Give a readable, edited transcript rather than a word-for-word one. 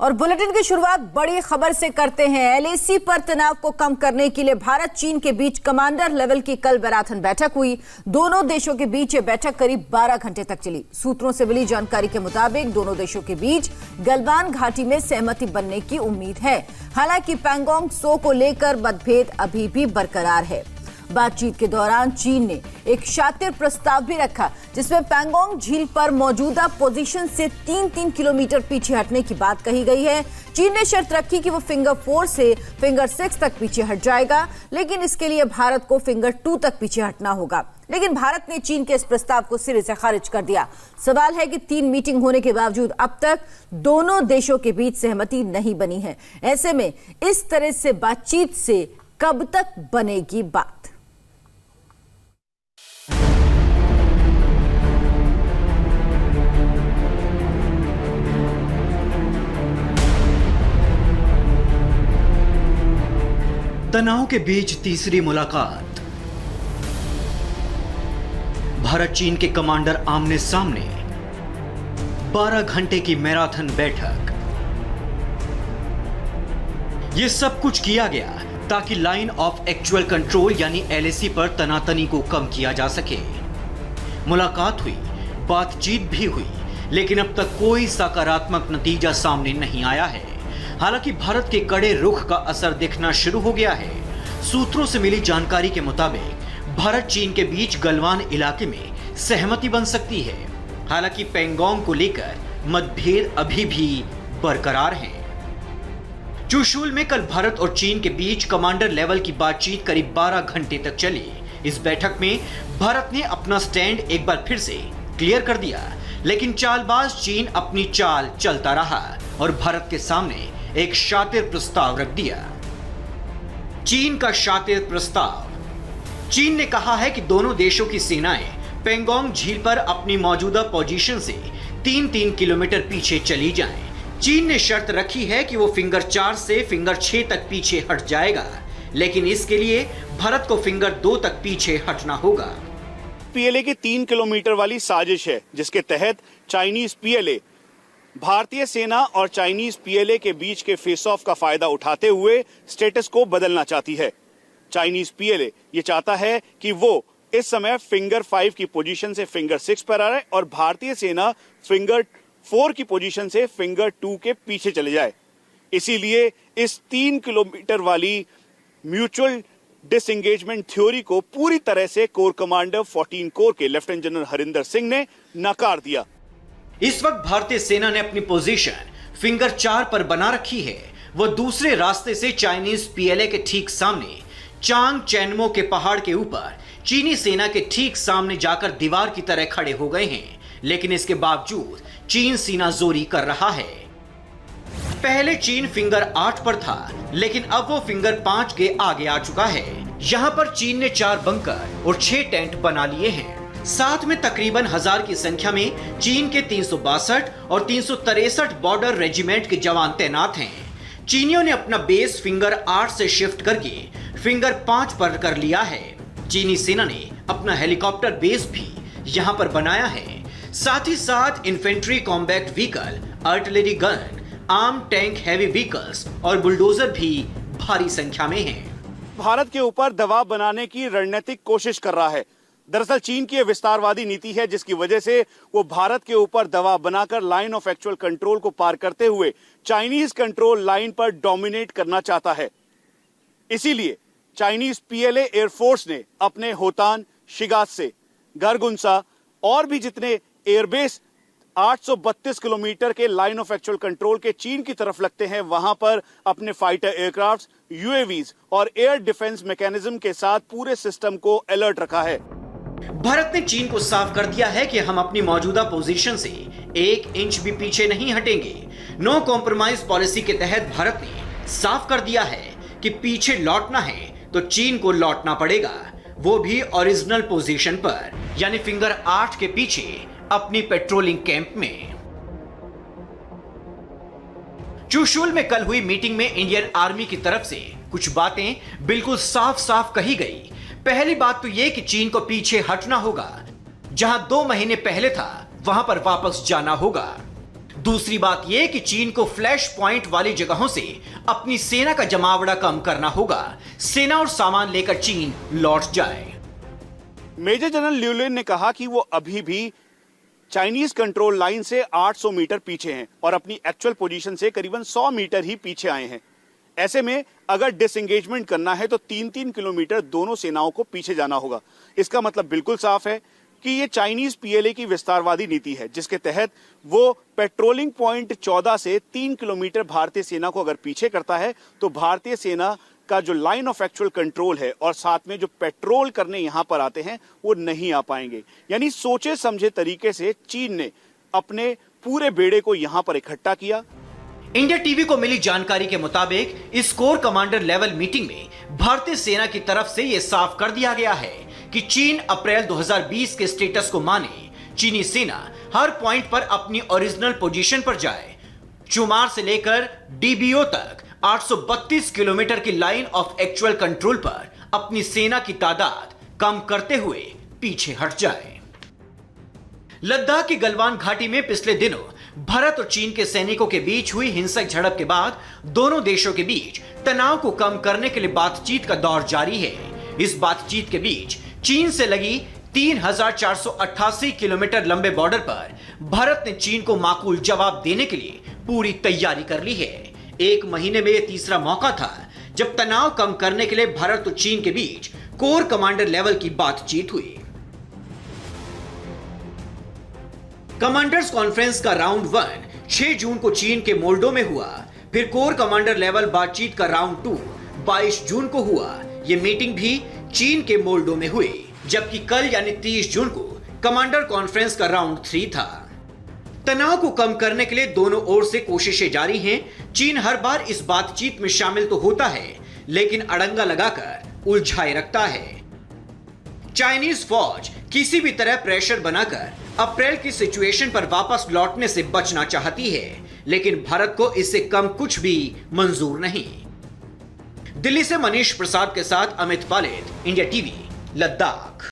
और बुलेटिन की शुरुआत बड़ी खबर से करते हैं। एलएसी पर तनाव को कम करने के लिए भारत चीन के बीच कमांडर लेवल की कल मैराथन बैठक हुई। दोनों देशों के बीच ये बैठक करीब 12 घंटे तक चली। सूत्रों से मिली जानकारी के मुताबिक दोनों देशों के बीच गलवान घाटी में सहमति बनने की उम्मीद है। हालांकि पैंगोंग त्सो को लेकर मतभेद अभी भी बरकरार है। बातचीत के दौरान चीन ने एक शातिर प्रस्ताव भी रखा, जिसमें पैंगोंग झील पर मौजूदा पोजीशन से 3-3 किलोमीटर पीछे हटने की बात कही गई है। चीन ने शर्त रखी कि वो फिंगर 4 से फिंगर 6 तक पीछे हट जाएगा, लेकिन इसके लिए भारत को फिंगर 2 तक पीछे हटना होगा। लेकिन भारत ने चीन के इस प्रस्ताव को सिरे से खारिज कर दिया। सवाल है कि 3 मीटिंग होने के बावजूद अब तक दोनों देशों के बीच सहमति नहीं बनी है। ऐसे में इस तरह से बातचीत से कब तक बनेगी बात? तनाव के बीच तीसरी मुलाकात। भारत चीन के कमांडर आमने सामने। 12 घंटे की मैराथन बैठक। यह सब कुछ किया गया ताकि लाइन ऑफ एक्चुअल कंट्रोल यानी एलएसी पर तनातनी को कम किया जा सके। मुलाकात हुई, बातचीत भी हुई, लेकिन अब तक कोई सकारात्मक नतीजा सामने नहीं आया है। हालांकि भारत के कड़े रुख का असर दिखना शुरू हो गया है। सूत्रों से मिली जानकारी के मुताबिक भारत चीन के बीच गलवान इलाके में सहमति बन सकती है। हालांकि पैंगोंग को लेकर मतभेद अभी भी बरकरार हैं। चुशूल में कल भारत और चीन के बीच कमांडर लेवल की बातचीत करीब 12 घंटे तक चली। इस बैठक में भारत ने अपना स्टैंड एक बार फिर से क्लियर कर दिया, लेकिन चालबाज चीन अपनी चाल चलता रहा और भारत के सामने एक शातिर प्रस्ताव रख दिया। चीन का शातिर प्रस्ताव। चीन ने कहा है कि दोनों देशों की सेनाएं पैंगोंग झील पर अपनी मौजूदा पोजीशन से 3-3 किलोमीटर पीछे चली जाएं। चीन ने शर्त रखी है कि वो फिंगर 4 से फिंगर 6 तक पीछे हट जाएगा, लेकिन इसके लिए भारत को फिंगर 2 तक पीछे हटना होगा। पीएलए की 3 किलोमीटर वाली साजिश है, जिसके तहत चाइनीज पीएलए भारतीय सेना और चाइनीज पीएलए के बीच के फेस ऑफ का फायदा उठाते हुए स्टेटस को बदलना चाहती है। चाइनीज पीएलए ये चाहता है कि वो इस समय फिंगर 5 की पोजीशन से फिंगर 6 पर आ रहे और भारतीय सेना फिंगर 4 की पोजीशन से फिंगर 2 के पीछे चले जाए। इसीलिए इस 3 किलोमीटर वाली म्यूचुअल डिसएंगेजमेंट थ्योरी को पूरी तरह से कोर कमांडर 14 कोर के लेफ्टिनेंट जनरल हरिंदर सिंह ने नकार दिया। इस वक्त भारतीय सेना ने अपनी पोजीशन फिंगर 4 पर बना रखी है। वो दूसरे रास्ते से चाइनीज पीएलए के ठीक सामने चांग चैनमो के पहाड़ के ऊपर चीनी सेना के ठीक सामने जाकर दीवार की तरह खड़े हो गए हैं। लेकिन इसके बावजूद चीन सीनाजोरी कर रहा है। पहले चीन फिंगर 8 पर था, लेकिन अब वो फिंगर 5 के आगे आ चुका है। यहाँ पर चीन ने 4 बंकर और 6 टेंट बना लिए हैं। साथ में तकरीबन 1000 की संख्या में चीन के 362 और 363 बॉर्डर रेजिमेंट के जवान तैनात हैं। चीनियों ने अपना बेस फिंगर 8 से शिफ्ट करके फिंगर 5 पर कर लिया है। चीनी सेना ने अपना हेलीकॉप्टर बेस भी यहाँ पर बनाया है। साथ ही साथ infantry combat vehicle, artillery gun, arm tank, heavy vehicles और बुलडोजर भी भारी संख्या में हैं। भारत के ऊपर दबाव बनाने की रणनीतिक कोशिश कर रहा है। दरअसल चीन की विस्तारवादी नीति है, जिसकी वजह से वो भारत के ऊपर दबाव बनाकर लाइन ऑफ एक्चुअल कंट्रोल को पार करते हुए चाइनीज कंट्रोल लाइन पर डोमिनेट करना चाहता है। इसीलिए चाइनीज पीएलए एयरफोर्स ने अपने होतान, शिगात्से, गरगुंसा और भी जितने एयरबेस 832 किलोमीटर के लाइन ऑफ एक्चुअल कंट्रोल के चीन की तरफ लगते हैं, वहां पर अपने फाइटर एयरक्राफ्ट, यूएवीज और एयर डिफेंस मैकेनिज्म के साथ पूरे सिस्टम को अलर्ट रखा है। भारत ने चीन को साफ कर दिया है कि हम अपनी मौजूदा पोजीशन से 1 इंच भी पीछे नहीं हटेंगे। नो कॉम्प्रोमाइज पॉलिसी के तहत भारत ने साफ कर दिया है कि पीछे लौटना है तो चीन को लौटना पड़ेगा, वो भी ओरिजिनल पोजीशन पर, यानी फिंगर 8 के पीछे अपनी पेट्रोलिंग कैंप में। चुशूल में कल हुई मीटिंग में इंडियन आर्मी की तरफ से कुछ बातें बिल्कुल साफ साफ कही गई। पहली बात तो यह कि चीन को पीछे हटना होगा। जहां 2 महीने पहले था, वहां पर वापस जाना होगा। दूसरी बात यह कि चीन को फ्लैश पॉइंट वाली जगहों से अपनी सेना का जमावड़ा कम करना होगा, सेना और सामान लेकर चीन लौट जाए। मेजर जनरल ल्यूलिन ने कहा कि वो अभी भी चाइनीज कंट्रोल लाइन से 800 मीटर पीछे हैं और अपनी एक्चुअल पोजीशन से करीबन 100 मीटर ही पीछे आए हैं। ऐसे में अगर डिसएंगेजमेंट करना है तो 3-3 किलोमीटर दोनों सेनाओं को पीछे जाना होगा। इसका मतलब बिल्कुल साफ है कि ये चाइनीज पीएलए की विस्तारवादी नीति है, जिसके तहत वो पेट्रोलिंग पॉइंट 14 से 3 किलोमीटर भारतीय सेना को अगर पीछे करता है तो भारतीय सेना का जो लाइन ऑफ एक्चुअल कंट्रोल है और साथ में जो पेट्रोल करने यहां पर आते हैं वो नहीं आ पाएंगे। यानी सोचे समझे तरीके से चीन ने अपने पूरे बेड़े को यहां पर इकट्ठा किया। इंडिया टीवी को मिली जानकारी के मुताबिक इस कोर कमांडर लेवल मीटिंग में भारतीय सेना की तरफ से यह साफ कर दिया गया है कि चीन अप्रैल 2020 के स्टेटस को माने, चीनी सेना हर पॉइंट पर अपनी ओरिजिनल पोजीशन पर जाए। चुमार से लेकर डीबीओ तक 832 किलोमीटर की लाइन ऑफ एक्चुअल कंट्रोल पर अपनी सेना की तादाद कम करते हुए पीछे हट जाए। लद्दाख की गलवान घाटी में पिछले दिनों भारत और चीन के सैनिकों के बीच हुई हिंसक झड़प के बाद दोनों देशों के बीच तनाव को कम करने के लिए बातचीत का दौर जारी है। इस बातचीत के बीच चीन से लगी 3488 किलोमीटर लंबे बॉर्डर पर भारत ने चीन को माकूल जवाब देने के लिए पूरी तैयारी कर ली है। एक महीने में यह तीसरा मौका था जब तनाव कम करने के लिए भारत और चीन के बीच कोर कमांडर लेवल की बातचीत हुई। कमांडर्स कॉन्फ्रेंस का राउंड 1 6 जून को चीन के मोल्डो में हुआ। फिर कोर कमांडर लेवल बातचीत का राउंड 2 22 जून को हुआ। यह मीटिंग भी चीन के मोल्डो में हुई, जबकि कल यानी 30 जून को कमांडर कॉन्फ्रेंस का राउंड 3 था। तनाव को कम करने के लिए दोनों ओर से कोशिशें जारी हैं। चीन हर बार इस बातचीत में शामिल तो होता है, लेकिन अड़ंगा लगाकर उलझाए रखता है। चाइनीज फौज किसी भी तरह प्रेशर बनाकर अप्रैल की सिचुएशन पर वापस लौटने से बचना चाहती है, लेकिन भारत को इससे कम कुछ भी मंजूर नहीं। दिल्ली से मनीष प्रसाद के साथ अमित पालेत, इंडिया टीवी, लद्दाख।